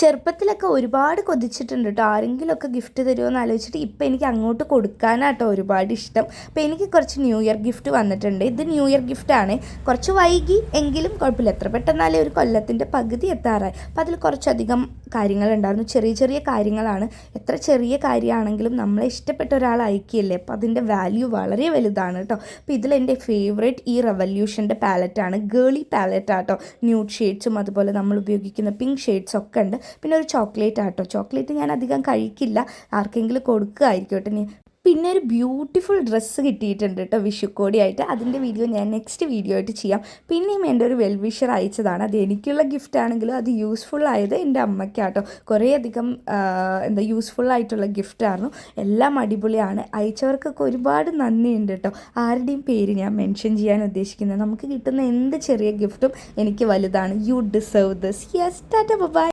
ചെറുപ്പത്തിലൊക്കെ ഒരുപാട് കൊതിച്ചിട്ടുണ്ട് കേട്ടോ. ആരെങ്കിലുമൊക്കെ ഗിഫ്റ്റ് തരുമോ എന്ന് ആലോചിച്ചിട്ട് ഇപ്പം എനിക്ക് അങ്ങോട്ട് കൊടുക്കാനാട്ടോ ഒരുപാട് ഇഷ്ടം. അപ്പോൾ എനിക്ക് കുറച്ച് ന്യൂ ഇയർ ഗിഫ്റ്റ് വന്നിട്ടുണ്ട്. ഇത് ന്യൂ ഇയർ ഗിഫ്റ്റാണ്. കുറച്ച് വൈകി എങ്കിലും കുഴപ്പമില്ല. എത്ര പെട്ടെന്നാലേ ഒരു കൊല്ലത്തിൻ്റെ പകുതി എത്താറായി. അപ്പോൾ അതിൽ കുറച്ചധികം കാര്യങ്ങളുണ്ടായിരുന്നു. ചെറിയ ചെറിയ കാര്യങ്ങളാണ്. എത്ര ചെറിയ കാര്യമാണെങ്കിലും നമ്മളെ ഇഷ്ടപ്പെട്ട ഒരാൾ അയക്കില്ലേ, അപ്പോൾ അതിൻ്റെ വാല്യൂ വളരെ വലുതാണ് കേട്ടോ. അപ്പോൾ ഇതിലെൻ്റെ ഫേവറേറ്റ് ഈ റെവല്യൂഷൻ്റെ പാലറ്റാണ്. ഗേളി പാലറ്റാട്ടോ. ന്യൂഡ് ഷെയ്ഡ്സും അതുപോലെ നമ്മൾ ഉപയോഗിക്കുന്ന പിങ്ക് ഷെയ്ഡ്സും ഒക്കെ ഉണ്ട്. പിന്നെ ഒരു ചോക്ലേറ്റ് ആട്ടോ. ചോക്ലേറ്റ് ഞാൻ അധികം കഴിക്കില്ല, ആർക്കെങ്കിലും കൊടുക്കുകയായിരിക്കും കേട്ടോ. പിന്നെ ഒരു ബ്യൂട്ടിഫുൾ ഡ്രസ്സ് കിട്ടിയിട്ടുണ്ട് കേട്ടോ വിഷുക്കോടിയായിട്ട്. അതിൻ്റെ വീഡിയോ ഞാൻ നെക്സ്റ്റ് വീഡിയോ ആയിട്ട് ചെയ്യാം. പിന്നെയും എൻ്റെ ഒരു വെൽവിഷർ അയച്ചതാണ്. അത് എനിക്കുള്ള ഗിഫ്റ്റ് ആണെങ്കിലും അത് യൂസ്ഫുൾ ആയത് എൻ്റെ അമ്മയ്ക്കാട്ടോ. കുറേയധികം യൂസ്ഫുൾ ആയിട്ടുള്ള ഗിഫ്റ്റായിരുന്നു. എല്ലാം അടിപൊളിയാണ്. അയച്ചവർക്കൊക്കെ ഒരുപാട് നന്ദിയുണ്ട് കേട്ടോ. ആരുടെയും പേര് ഞാൻ മെൻഷൻ ചെയ്യാൻ ഉദ്ദേശിക്കുന്നത്. നമുക്ക് കിട്ടുന്ന എന്ത് ചെറിയ ഗിഫ്റ്റും എനിക്ക് വലുതാണ്. You deserve this. Yes, tata, by.